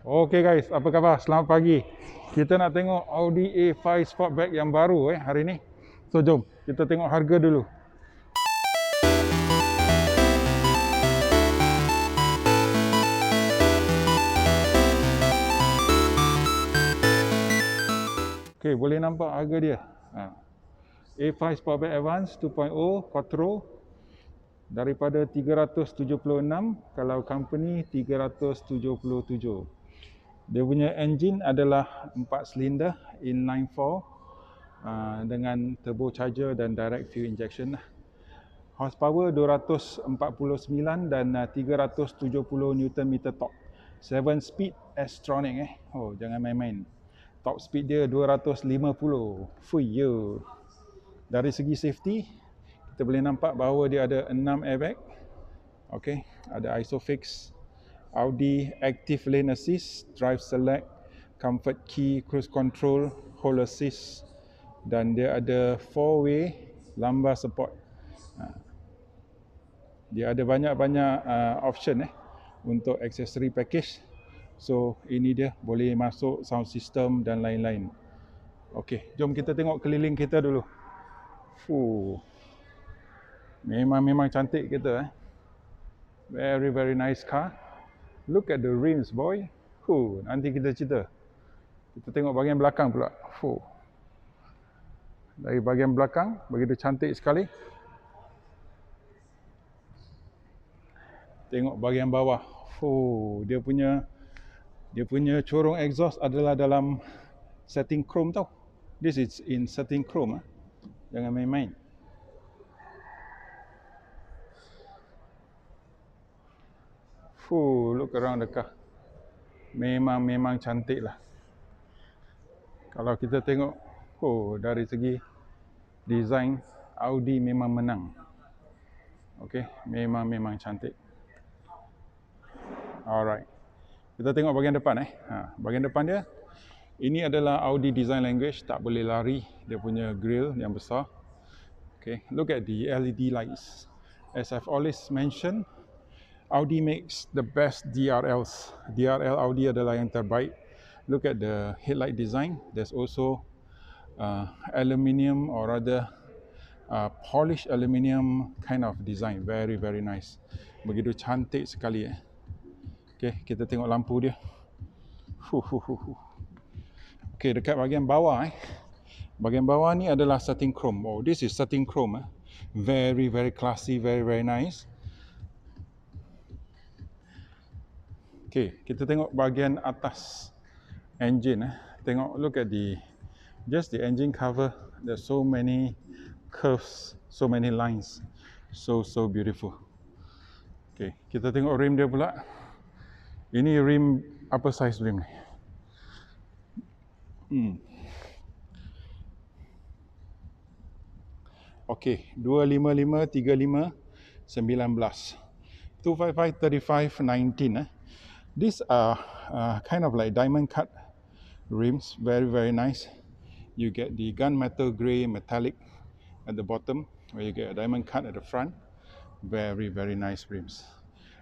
Okay guys, apa khabar? Selamat pagi. Kita nak tengok Audi A5 Sportback yang baru hari ni. So jom, kita tengok harga dulu. Okay, boleh nampak harga dia. A5 Sportback Advance 2.0 Quattro daripada 376, kalau company 377. Dia punya engine adalah 4 silinder inline 4 dengan turbocharger dan direct fuel injection lah. Horsepower 249 dan 370 Nm torque. 7 speed S-tronic Oh, jangan main-main. Top speed dia 250. Fui yo. Dari segi safety, kita boleh nampak bahawa dia ada 6 airbag. Okey, ada ISOFIX, Audi Active Lane Assist, Drive Select, Comfort Key, Cruise Control, Hold Assist, dan dia ada 4-way lumbar support. Dia ada banyak-banyak option untuk accessory package. So ini dia, boleh masuk sound system dan lain-lain. Okey, jom kita tengok keliling kita dulu. Memang cantik kita very nice car. Look at the rims boy. Nanti kita cerita. Kita tengok bahagian belakang pula. Dari bahagian belakang begitu cantik sekali. Tengok bahagian bawah. Dia punya corong exhaust adalah dalam setting chrome tau. This is in setting chrome. Jangan main-main. Look around the car. Memang cantik lah. Kalau kita tengok, dari segi design, Audi memang menang. Okay, memang cantik. Alright. Kita tengok bahagian depan bahagian depan dia, ini adalah Audi design language, tak boleh lari. Dia punya grille yang besar. Okay, look at the LED lights. As I've always mentioned, Audi makes the best DRLs. DRL Audi adalah yang terbaik. Look at the headlight design. There's also aluminium or rather polished aluminium kind of design. Very nice. Begitu cantik sekali Okay, kita tengok lampu dia. Okay, dekat bahagian bawah bahagian bawah ni adalah setting chrome. This is setting chrome very classy, very nice. Okay, kita tengok bahagian atas engine Tengok, look at just the engine cover. There's so many curves, so many lines. So beautiful. Okay, kita tengok rim dia pula. Ini rim, apa size rim ni? Okay, 255, 35, 19. 255, 35, 19 These are kind of like diamond cut rims, very nice. You get the gunmetal grey metallic at the bottom, where you get a diamond cut at the front. Very nice rims.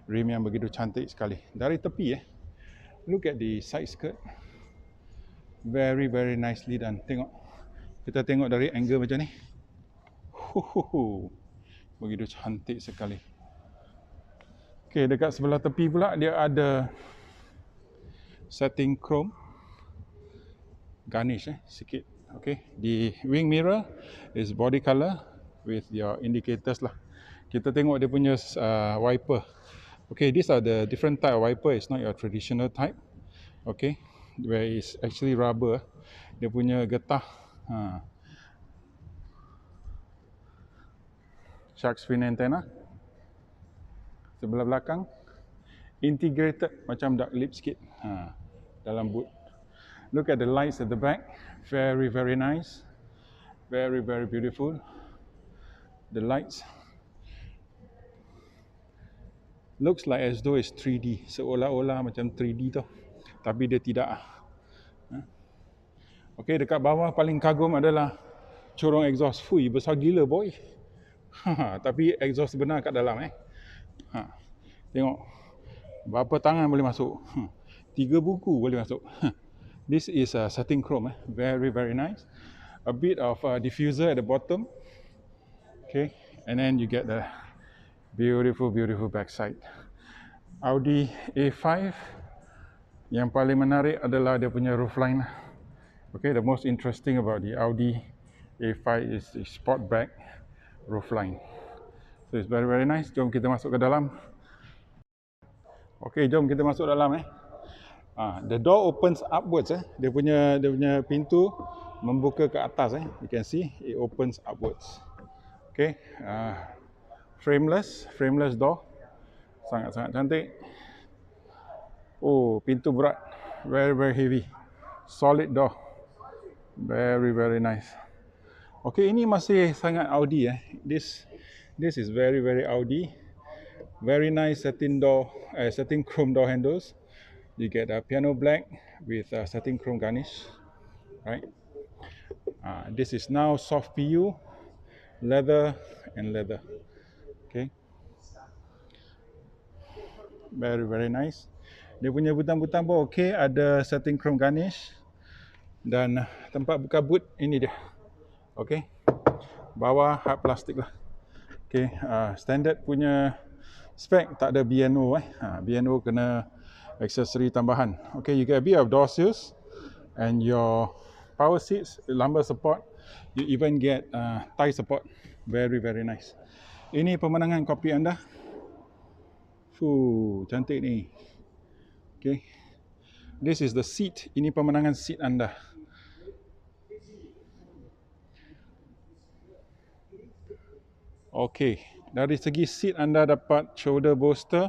Rim yang begitu cantik sekali. Dari tepi look at the side skirt. Very nicely done. Tengok. Kita tengok dari angle macam ni. Begitu cantik sekali. Okay, dekat sebelah tepi pula dia ada setting chrome garnish sikit. Okay, the wing mirror is body color with your indicators lah. Kita tengok dia punya wiper. Okay, these are the different type of wiper. It's not your traditional type. Okay, where it's actually rubber. Dia punya getah shark fin antenna. Sebelah belakang integrated macam duck lip sikit dalam boot. Look at the lights at the back. Very nice. Very beautiful. The lights looks like as though it's 3D. Seolah-olah macam 3D tau. Tapi dia tidak. Okay, dekat bawah paling kagum adalah corong exhaust. Besar gila boy. Tapi exhaust benar kat dalam Tengok berapa tangan boleh masuk. 3 buku boleh masuk. This is setting chrome, very nice. A bit of diffuser at the bottom. Okay, and then you get the beautiful backside. Audi A5. Yang paling menarik adalah dia punya roofline. Okay, the most interesting about the Audi A5 is the Sportsback roofline. So it's very nice. Jom kita masuk ke dalam. Okay, jom kita masuk dalam. The door opens upwards. Dia punya pintu membuka ke atas. You can see it opens upwards. Okay, frameless door. Sangat-sangat cantik. Oh, pintu berat. Very heavy. Solid door. Very nice. Okay, ini masih sangat Audi. This is very Audi. Very nice satin chrome door handles. You get a piano black with satin chrome garnish. Right. This is now soft PU, leather and leather. Okay. Very nice. Dia punya butang-butang pun okey, ada satin chrome garnish. Dan tempat buka boot ini dia. Okey. Bawah hard plastik lah. Okey, standard punya spec tak ada BNO. BNO kena aksesori tambahan. Okay, you get a bit of door seals and your power seats, lumbar support. You even get thigh support. Very nice. Ini pemandangan kopi anda. Cantik ni. Okay. This is the seat. Ini pemandangan seat anda. Okay. Dari segi seat anda dapat shoulder bolster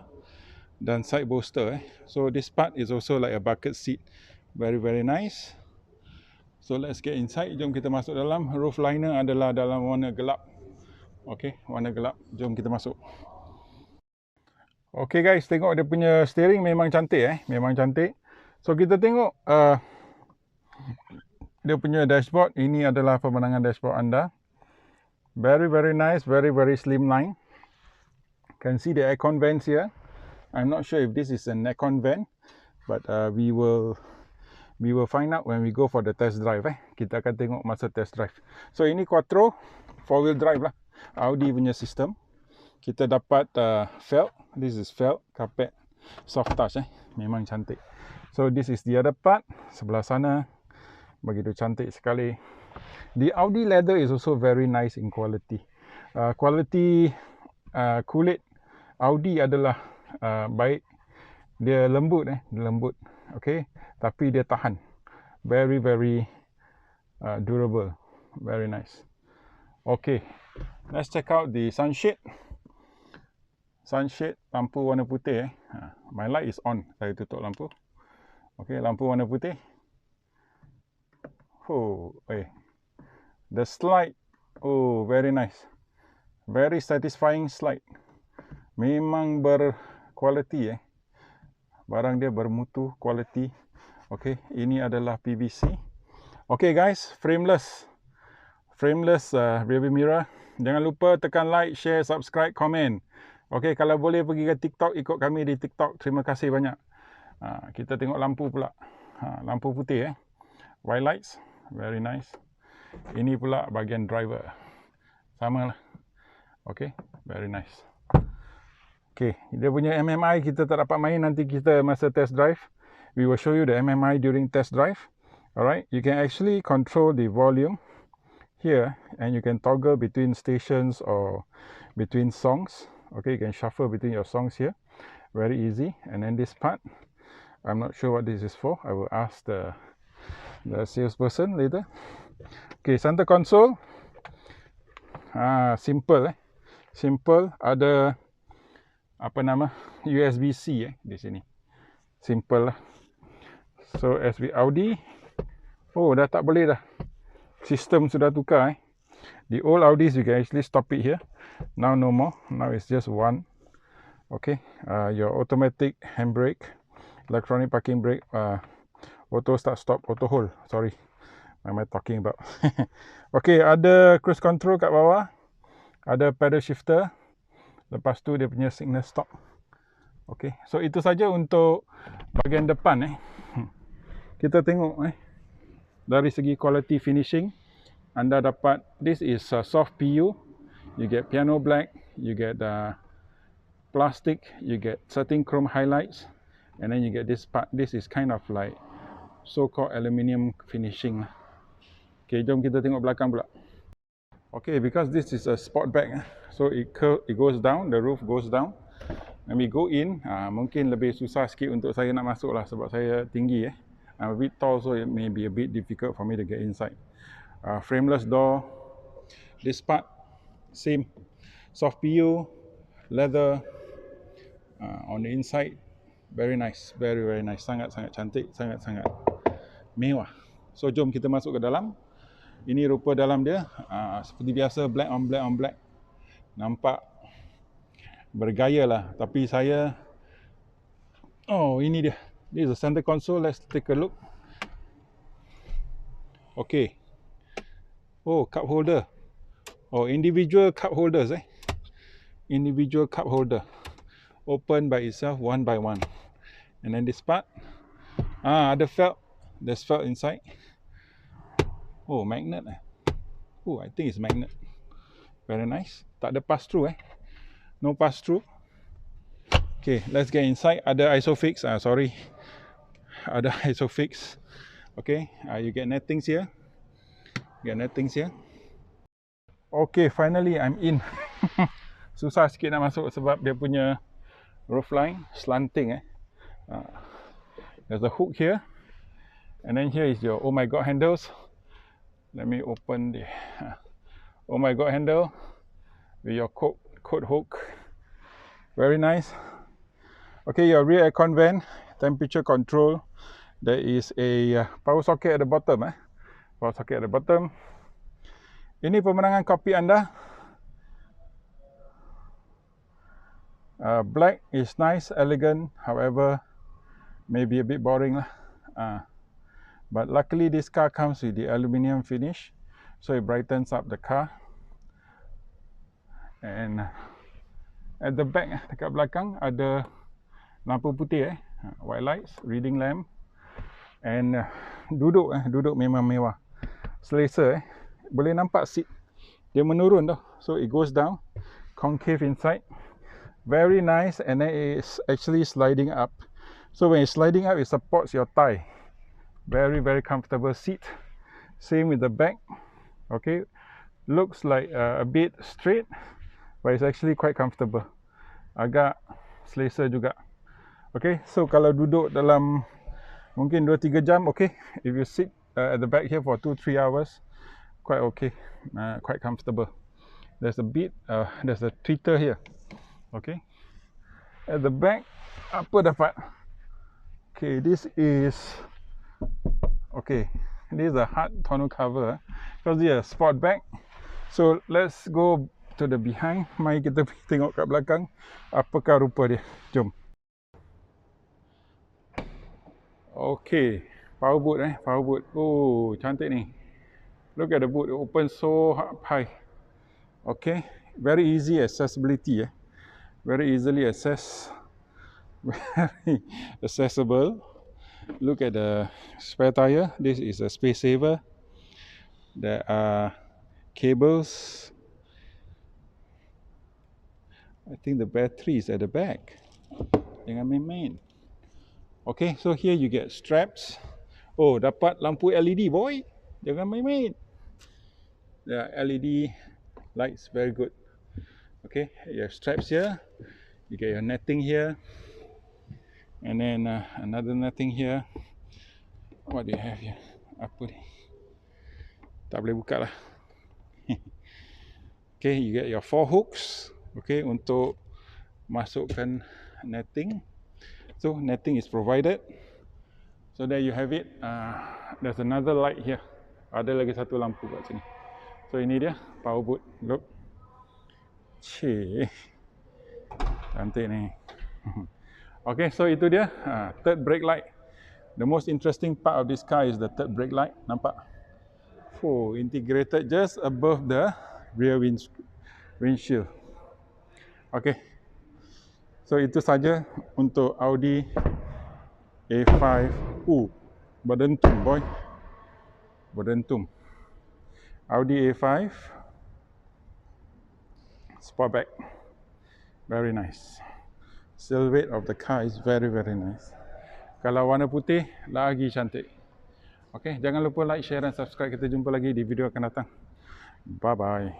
dan side bolster. So this part is also like a bucket seat. Very nice. So let's get inside. Jom kita masuk dalam. Roof liner adalah dalam warna gelap. Okay, warna gelap. Jom kita masuk. Okay guys, tengok dia punya steering memang cantik. Memang cantik. So kita tengok dia punya dashboard. Ini adalah pemandangan dashboard anda. Very nice. Very slimline. Can see the aircon vents here. I'm not sure if this is an aircon vent, but we will find out when we go for the test drive. Kita akan tengok masa test drive. So ini quattro 4-wheel drive lah. Audi punya sistem. Kita dapat felt. This is felt carpet soft touch. Memang cantik. So this is the other part. Sebelah sana begitu cantik sekali. The Audi leather is also very nice in quality. Quality kulit Audi adalah baik. Dia lembut. Dia lembut. Okay. Tapi dia tahan. Very durable. Very nice. Okay. Let's check out the sunshade. Sunshade, lampu warna putih. My light is on. Saya tutup lampu. Okay, lampu warna putih. The slide. Very nice. Very satisfying slide. Memang berkualiti. Barang dia bermutu, quality. Okay, ini adalah PVC. Okay guys, frameless rearview mirror. Jangan lupa tekan like, share, subscribe, komen. Okay, kalau boleh pergi ke TikTok, ikut kami di TikTok. Terima kasih banyak. Kita tengok lampu pula. Lampu putih. White lights, very nice. Ini pula bahagian driver. Sama lah. Okay, very nice. Okay, dia punya MMI kita tak dapat main, nanti kita masa test drive. We will show you the MMI during test drive. Alright, you can actually control the volume here and you can toggle between stations or between songs. Okay, you can shuffle between your songs here. Very easy. And then this part, I'm not sure what this is for. I will ask the salesperson later. Okay, center console. Simple. Simple. Ada USB-C di sini. Simple lah. So as with Audi, dah tak boleh dah. Sistem sudah tukar. The old Audis you can actually stop it here. Now no more. Now it's just one. Okay. Your automatic handbrake, electronic parking brake, auto start stop, auto hold. Sorry. What am I talking about? Okay, ada cruise control kat bawah. Ada pedal shifter. Lepas tu dia punya signal stop. Okay, so itu saja untuk bahagian depan. Kita tengok dari segi quality finishing, anda dapat, this is a soft PU, you get piano black, you get plastic, you get certain chrome highlights, and then you get this part. This is kind of like so-called aluminium finishing. Okay, jom kita tengok belakang pula. Okay, because this is a Sportsback, so it goes down, the roof goes down. When we go in, mungkin lebih susah sikit untuk saya nak masuk lah sebab saya tinggi. I'm a bit tall, so it may be a bit difficult for me to get inside. Frameless door. This part, same. Soft PU, leather. On the inside, very nice, very nice. Sangat-sangat cantik, sangat-sangat mewah. So jom kita masuk ke dalam. Ini rupa dalam dia. Seperti biasa, black on black. Nampak bergaya lah, tapi saya, oh ini dia, this is the center console. Let's take a look. Okay, oh cup holder, oh individual cup holders, individual cup holder, open by itself one by one. And then this part, ada felt, there's felt inside. Oh magnet, oh I think it's magnet, very nice. Tak ada pass through, no pass through. Okay, let's get inside. Ada isofix, sorry, ada isofix. Okay, you get nettings here. Okay, finally I'm in. Susah sikit nak masuk sebab dia punya roofline slanting. There's a hook here, and then here is your oh my god handles. Let me open the oh my god handle with your coat hook. Very nice. Okay, your rear aircon vent, temperature control. There is a power socket at the bottom. Power socket at the bottom. Ini pemenangan kopi anda. Black is nice, elegant. However, maybe a bit boring lah. But luckily this car comes with the aluminium finish, so it brightens up the car. And at the back, dekat belakang ada lampu putih, white lights, reading lamp. And duduk memang mewah, selesa. Boleh nampak seat dia menurun tau, so it goes down, concave inside, very nice. And then it's actually sliding up, so when it's sliding up, it supports your thigh. Very comfortable seat. Same with the back. Okay, looks like a bit straight, but it's actually quite comfortable, agak selesa juga. Okay, so kalau duduk dalam mungkin 2-3 jam, okay. If you sit at the back here for 2-3 hours, quite okay, quite comfortable. There's a bit, there's a tweeter here. Okay, at the back, apa dapat? Okay, this is a hard tonneau cover because it's a Sportsback. So let's go to the behind. Mari kita tengok kat belakang apakah rupa dia. Jom. Okay, power boot. Oh, cantik ni. Look at the boot, it opens so high. Okay, very easy accessibility. Very easily very accessible. Look at the spare tire. This is a space saver. There are cables. I think the battery is at the back. Jangan main-main. Okay, so here you get straps. Oh, dapat lampu LED, boy. Jangan main-main. The LED lights, very good. Okay, you have straps here. You get your netting here. And then another netting here. What do you have here? Apa ni? Tak boleh buka lah. Okay, you get your 4 hooks. Okay, untuk masukkan netting. So netting is provided. So there you have it. There's another light here. Ada lagi satu lampu kat sini. So ini dia power boot. Look. Cantik ni. Okay, so itu dia third brake light. The most interesting part of this car is the third brake light. Nampak? Oh, integrated just above the rear windshield. Okay. So itu saja untuk Audi A5. Berdentum boy. Berdentum. Audi A5 Sportback. Very nice. Silhouette of the car is very nice. Kalau warna putih lagi cantik. Okay, jangan lupa like, share dan subscribe. Kita jumpa lagi di video akan datang. Bye bye.